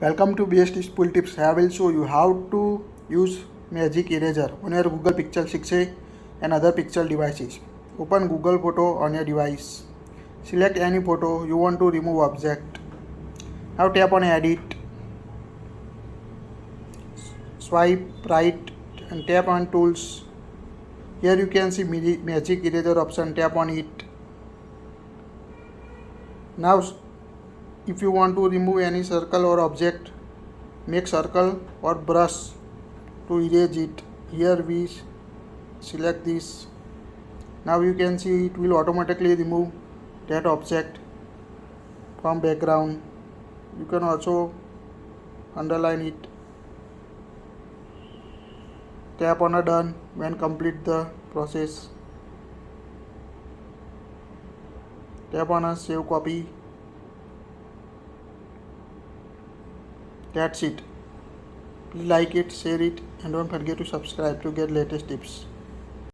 Welcome to BestusefulTips. I will show you how to use magic eraser on your Google Pixel 6a and other Pixel devices. Open Google Photo on your device. Select any photo you want to remove object. Now tap on Edit. Swipe right and tap on Tools. Here you can see magic eraser option. Tap on it. Now if you want to remove any circle or object, make circle or brush to erase it. Here we select this. Now you can see it will automatically remove that object from background. You can also underline it. Tap on a done when complete the process. Tap on a save copy. That's it. Please like it, share it, and don't forget to subscribe to get latest tips.